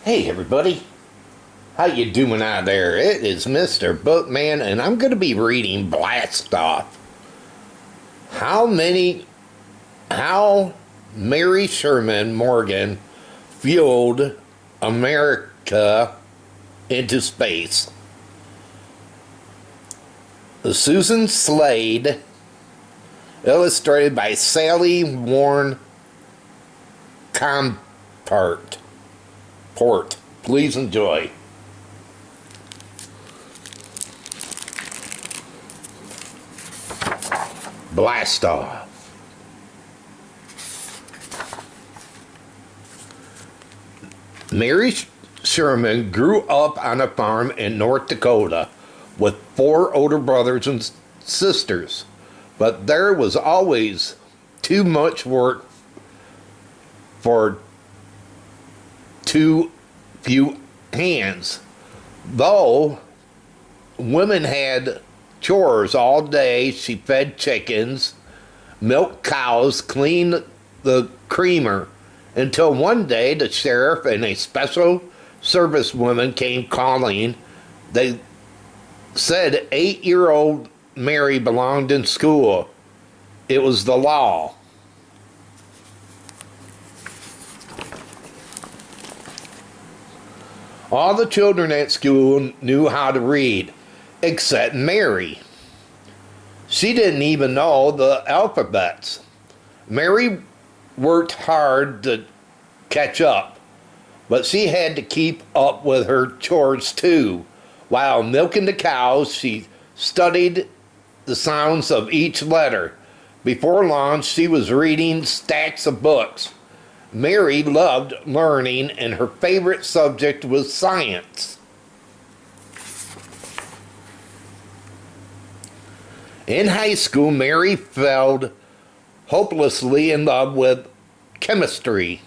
Hey everybody, how you doing out there? It is Mr. Bookman, and I'm going to be reading Blast Off. How Mary Sherman Morgan fueled America into space. Suzanne Slade, illustrated by Wern Comport. Please enjoy. Blast off. Mary Sherman grew up on a farm in North Dakota with 4 older brothers and sisters, but there was always too much work for too few hands. Though women had chores all day, she fed chickens, milked cows, cleaned the creamer, until one day the sheriff and a special service woman came calling. They said 8-year-old Mary belonged in school. It was the law. All the children at school knew how to read, except Mary. She didn't even know the alphabets. Mary worked hard to catch up, but she had to keep up with her chores too. While milking the cows, she studied the sounds of each letter. Before long, she was reading stacks of books. Mary loved learning, and her favorite subject was science. In high school, Mary fell hopelessly in love with chemistry.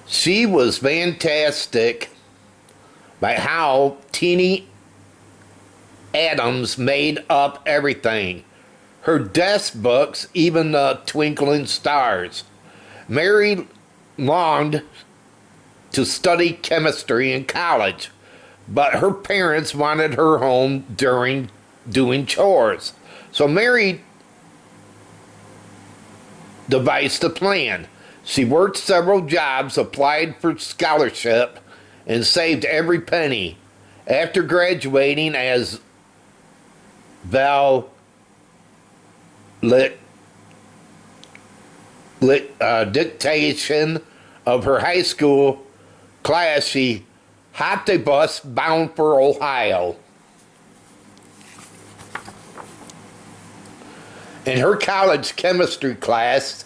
She was fantastic by how teeny atoms made up everything. Her desk books, even the twinkling stars. Mary longed to study chemistry in college, but her parents wanted her home during doing chores. So Mary devised a plan. She worked several jobs, applied for scholarship, and saved every penny. After graduating as dictation of her high school class, she hopped a bus bound for Ohio. In her college chemistry class,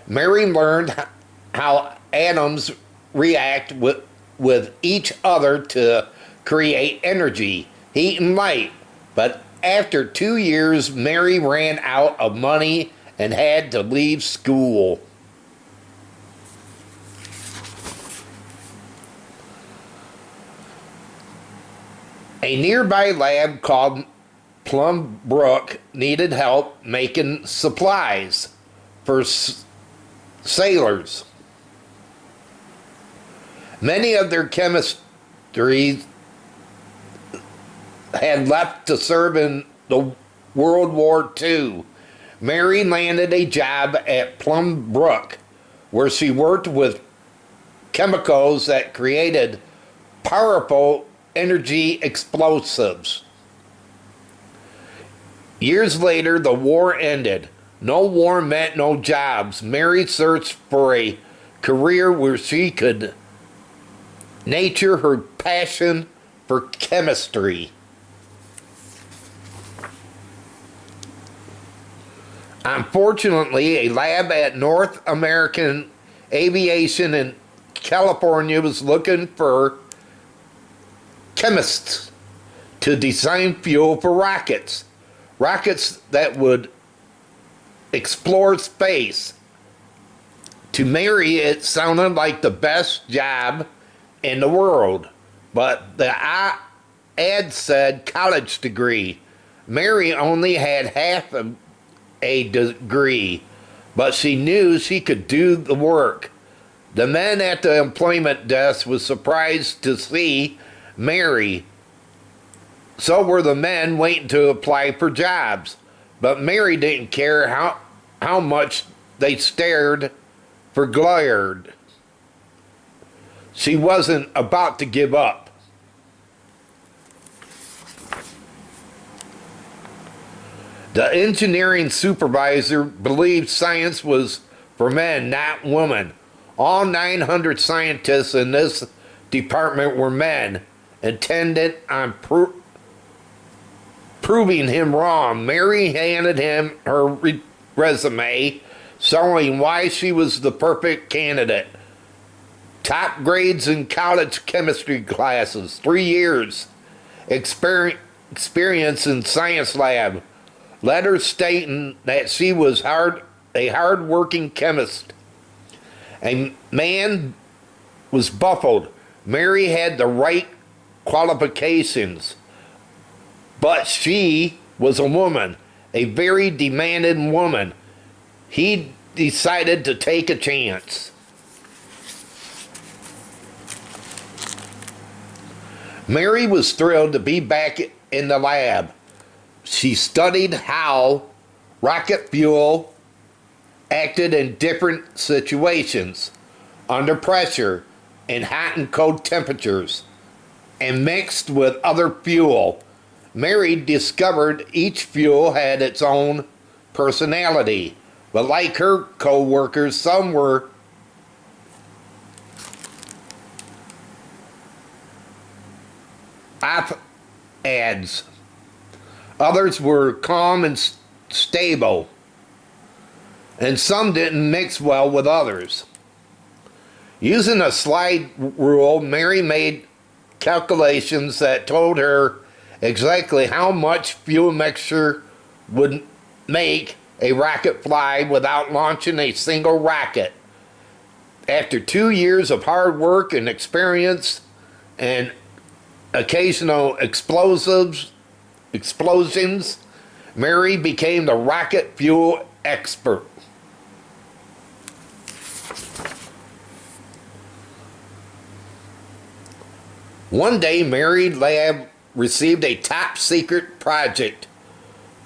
Mary learned how atoms react with each other to create energy, heat, and light. But after 2 years, Mary ran out of money and had to leave school. A nearby lab called Plum Brook needed help making supplies for sailors. Many of their chemistry had left to serve in the World War II. Mary landed a job at Plum Brook, where she worked with chemicals that created powerful energy explosives. Years later, the war ended. No war meant no jobs. Mary searched for a career where she could nurture her passion for chemistry. Unfortunately, a lab at North American Aviation in California was looking for chemists to design fuel for rockets that would explore space. To Mary, it sounded like the best job in the world, but the ad said college degree. Mary only had half a degree, but she knew she could do the work. The men at the employment desk was surprised to see Mary. So were the men waiting to apply for jobs. But Mary didn't care how much they stared for glared. She wasn't about to give up. The engineering supervisor believed science was for men, not women. All 900 scientists in this department were men, intent on proving him wrong. Mary handed him her resume, showing why she was the perfect candidate. Top grades in college chemistry classes, 3 years experience in science lab, letters stating that she was a hard-working chemist. A man was baffled. Mary had the right qualifications, but she was a woman, a very demanding woman. He decided to take a chance. Mary was thrilled to be back in the lab. She studied how rocket fuel acted in different situations, under pressure, in hot and cold temperatures, and mixed with other fuel. Mary discovered each fuel had its own personality, but like her co-workers, some were op-ads. Others were calm and stable, and some didn't mix well with others. Using a slide rule, Mary made calculations that told her exactly how much fuel mixture would make a rocket fly without launching a single rocket. After 2 years of hard work and experience and occasional explosions, Mary became the rocket fuel expert. One day, Mary's lab received a top secret project: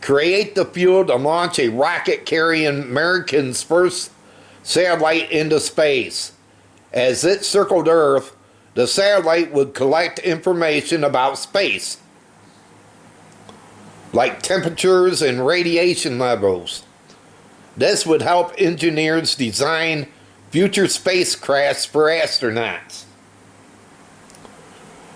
create the fuel to launch a rocket carrying America's first satellite into space. As it circled Earth, the satellite would collect information about space, like temperatures and radiation levels. This would help engineers design future spacecrafts for astronauts.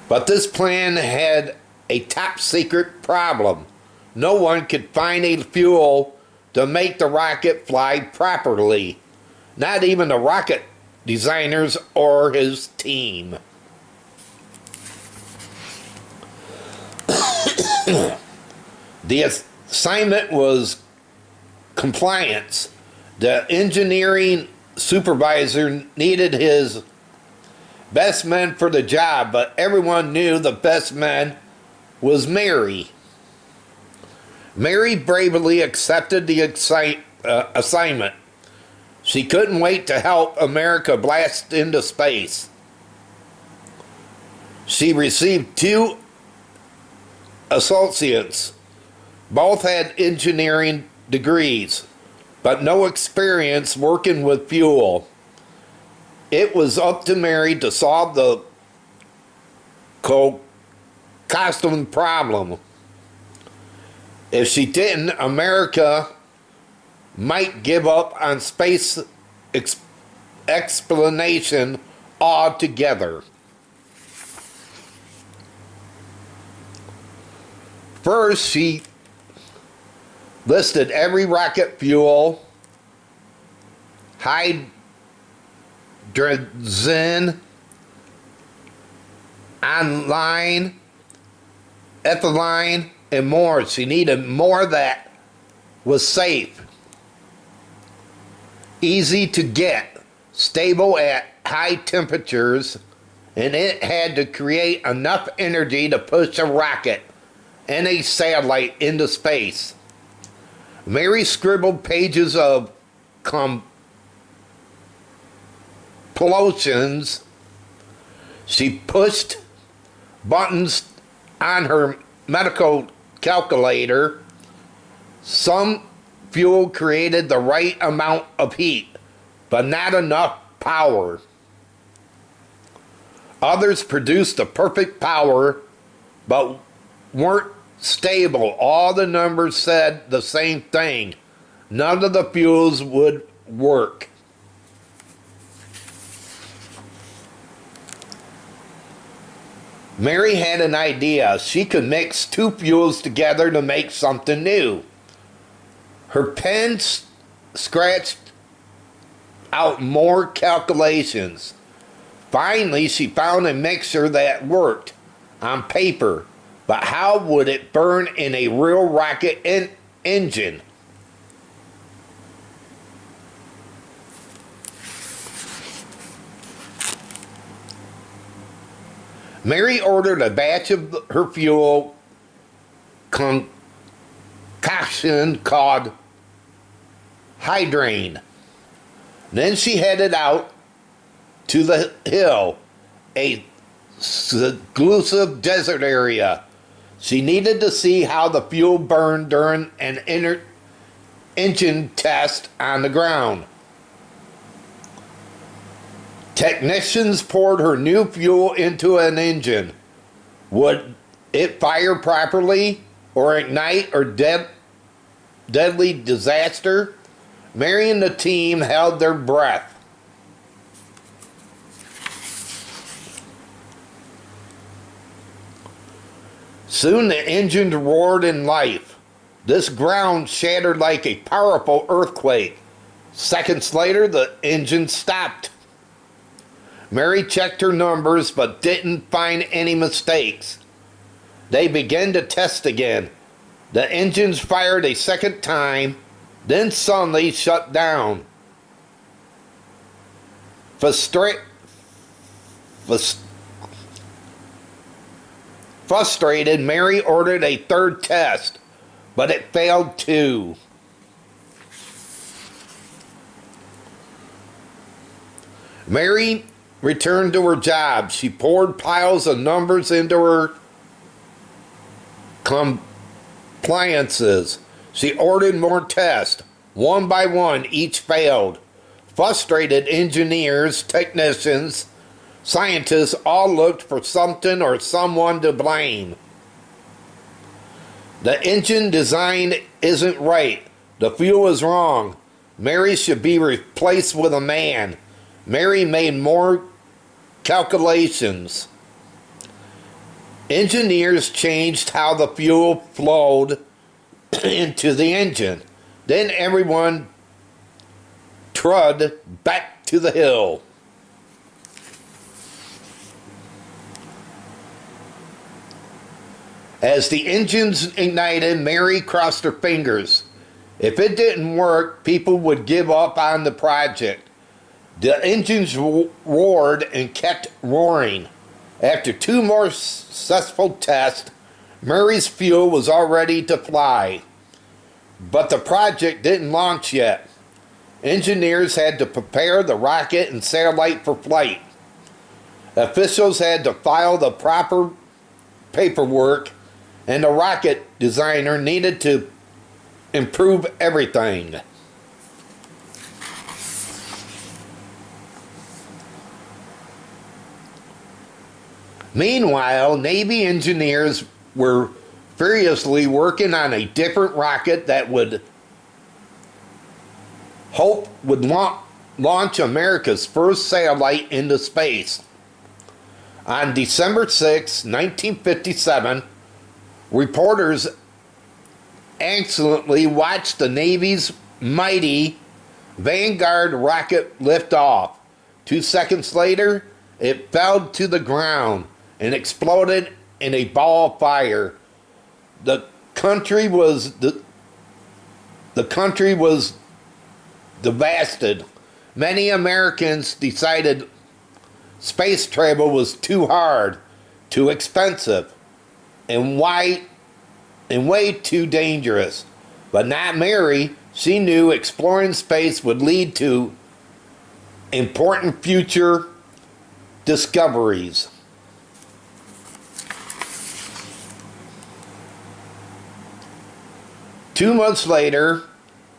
But this plan had a top secret problem. No one could find a fuel to make the rocket fly properly. Not even the rocket designers or his team. The assignment was compliance. The engineering supervisor needed his best man for the job, but everyone knew the best man was Mary. Mary bravely accepted the assignment. She couldn't wait to help America blast into space. She received 2 associates. Both had engineering degrees, but no experience working with fuel. It was up to Mary to solve the costume problem. If she didn't, America might give up on space explanation altogether. First, she listed every rocket fuel, hydrogen, online, ethylene, and more. She needed more that was safe, easy to get, stable at high temperatures, and it had to create enough energy to push a rocket and a satellite into space. Mary scribbled pages of Comport explosions, she pushed buttons on her medical calculator. Some fuel created the right amount of heat, but not enough power. Others produced the perfect power, but weren't stable. All the numbers said the same thing. None of the fuels would work. Mary had an idea. She could mix two fuels together to make something new. Her pen scratched out more calculations. Finally, she found a mixture that worked on paper, but how would it burn in a real rocket engine? Mary ordered a batch of her fuel concoction called hydrane. Then she headed out to the hill, a seclusive desert area. She needed to see how the fuel burned during an engine test on the ground. Technicians poured her new fuel into an engine. Would it fire properly or ignite or deadly disaster? Mary and the team held their breath. Soon the engine roared in life. This ground shattered like a powerful earthquake. Seconds later, the engine stopped. Mary checked her numbers but didn't find any mistakes. They began to test again. The engines fired a second time, then suddenly shut down. Frustrated, Mary ordered a third test, but it failed too. Mary returned to her job. She poured piles of numbers into her compliances. She ordered more tests. One by one, each failed. Frustrated engineers, technicians, scientists all looked for something or someone to blame. The engine design isn't right. The fuel is wrong. Mary should be replaced with a man. Mary made more calculations. Engineers changed how the fuel flowed into the engine. Then everyone trod back to the hill. As the engines ignited, Mary crossed her fingers. If it didn't work, people would give up on the project. The engines roared and kept roaring. After two more successful tests, Mary's fuel was all ready to fly. But the project didn't launch yet. Engineers had to prepare the rocket and satellite for flight. Officials had to file the proper paperwork, and the rocket designer needed to improve everything. Meanwhile, Navy engineers were furiously working on a different rocket that would launch America's first satellite into space. On December 6, 1957, reporters anxiously watched the Navy's mighty Vanguard rocket lift off. 2 seconds later, it fell to the ground and exploded in a ball of fire. The country was devastated. Many Americans decided space travel was too hard, too expensive, and way too dangerous. But not Mary. She knew exploring space would lead to important future discoveries. Two months later,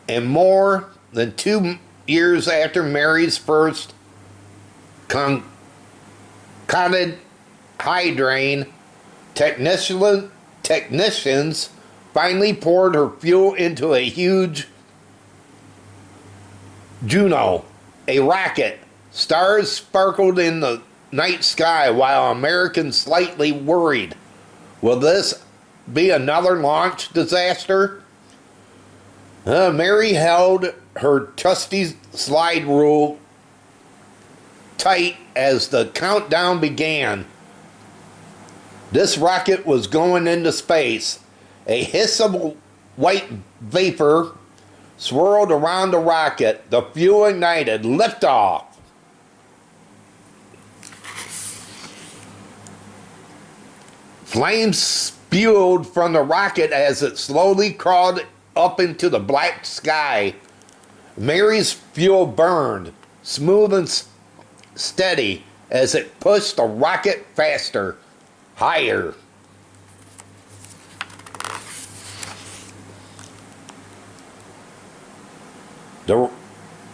and more than 2 years after Mary's first concocted hydrangea, technicians finally poured her fuel into a huge Juno, a rocket. Stars sparkled in the night sky while Americans slightly worried. Will this be another launch disaster? Mary held her trusty slide rule tight as the countdown began. This rocket was going into space. A hiss of white vapor swirled around the rocket. The fuel ignited. Liftoff. Flames spewed from the rocket as it slowly crawled up into the black sky. Mary's fuel burned, smooth and steady, as it pushed the rocket faster, higher.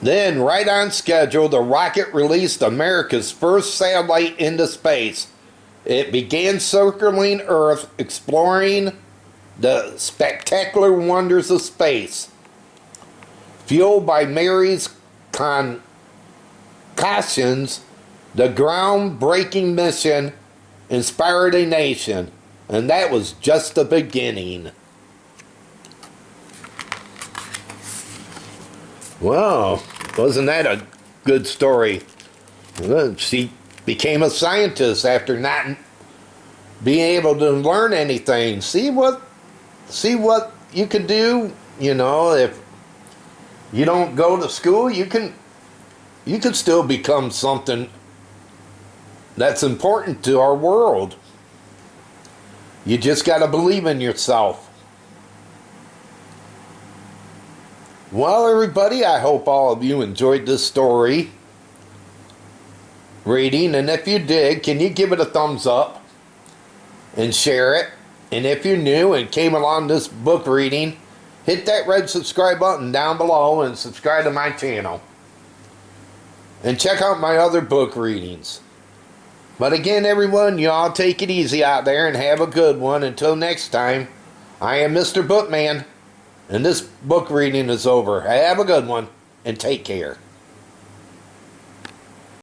Then, right on schedule, the rocket released America's first satellite into space. It began circling Earth, exploring the spectacular wonders of space. Fueled by Mary's concoctions, the groundbreaking mission inspired a nation, and that was just the beginning. Wow, wasn't that a good story? She became a scientist after not being able to learn anything. See what you can do. You know, if you don't go to school, you can still become something that's important to our world. You just got to believe in yourself. Well, everybody, I hope all of you enjoyed this story reading, and if you did, can you give it a thumbs up and share it? And if you're new and came along this book reading, hit that red subscribe button down below and subscribe to my channel. And check out my other book readings. But again, everyone, you all take it easy out there and have a good one. Until next time, I am Mr. Bookman, and this book reading is over. Have a good one, and take care.